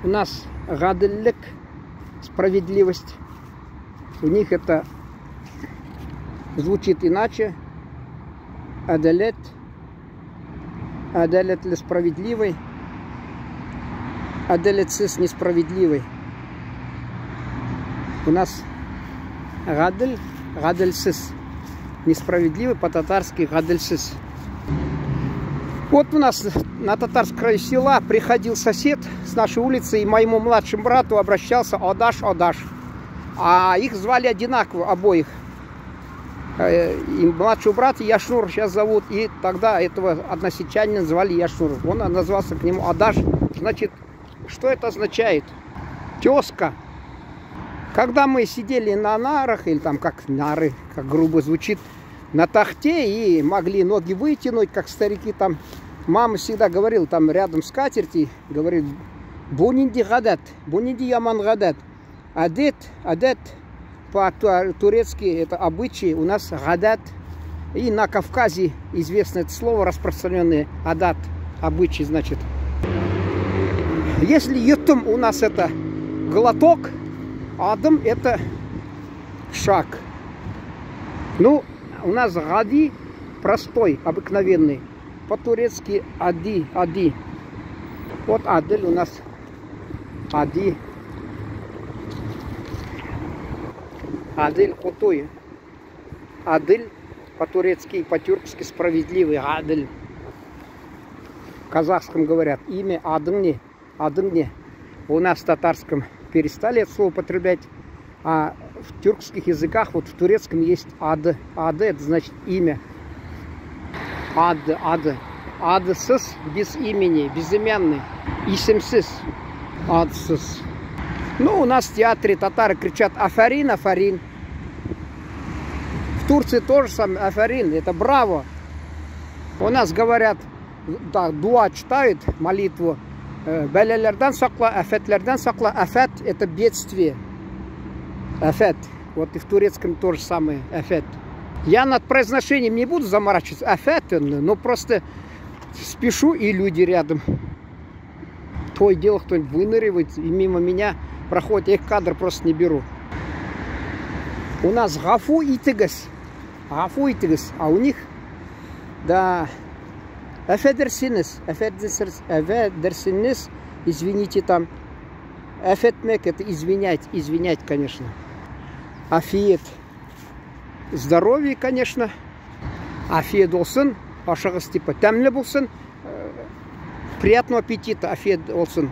У нас гаделлик, справедливость. У них это звучит иначе. Адалет. Адалет для справедливый. Адалетсис несправедливый. У нас гадель, гадельсис. Несправедливый по-татарски гадельсис. Вот у нас на татарском краю села приходил сосед с нашей улицы и моему младшему брату обращался Одаш, Одаш. А их звали одинаково обоих. И младшего брата Яшнур сейчас зовут. И тогда этого односельчанина звали Яшнур. Он назвался к нему Одаш. Значит, что это означает? Тезка. Когда мы сидели на нарах, или там как нары, как грубо звучит, на тахте и могли ноги вытянуть, как старики там. Мама всегда говорила, там рядом скатерти, говорит, бунинди гадат, бунинди яман гадат. Адет, адет, по-турецки это обычаи, у нас гадат. И на Кавказе известно это слово распространенное, адат, обычай, значит. Если ютум у нас это глоток, адым это шаг. Ну, у нас гади простой, обыкновенный. По-турецки ади, ади. Вот адель у нас ади. Адель крутой. Адель по-турецки и по-тюркски справедливый. Адель. В казахском говорят имя Адыгне. Адыгне. У нас в татарском перестали это слово употреблять. А в тюркских языках, вот в турецком есть ад. Ад это значит имя. Ад, ад. Адсыз без имени, безымянный. Исемсыз. Адсыз. Ну, у нас в театре татары кричат афарин, афарин. В Турции тоже самое афарин, это браво. У нас говорят, да, дуа читают, молитву. Белелерден сакла, афетлерден сакла. Афет это бедствие. Афет. Вот и в турецком тоже самое. Афет. Я над произношением не буду заморачиваться. Афет, но просто спешу, и люди рядом. То и дело кто-нибудь выныривает, и мимо меня проходит. Я их кадр просто не беру. У нас гафу и тыгас. Гафу и тыгас. А у них, да, афедерсинес. Афедерсинес. Извините там. Афетмек это извинять. Извинять, конечно. Афиет. Здоровье, конечно. Афиет олсын. Ашығыс типа тәмлі болсын. Приятного аппетита. Афиет олсын.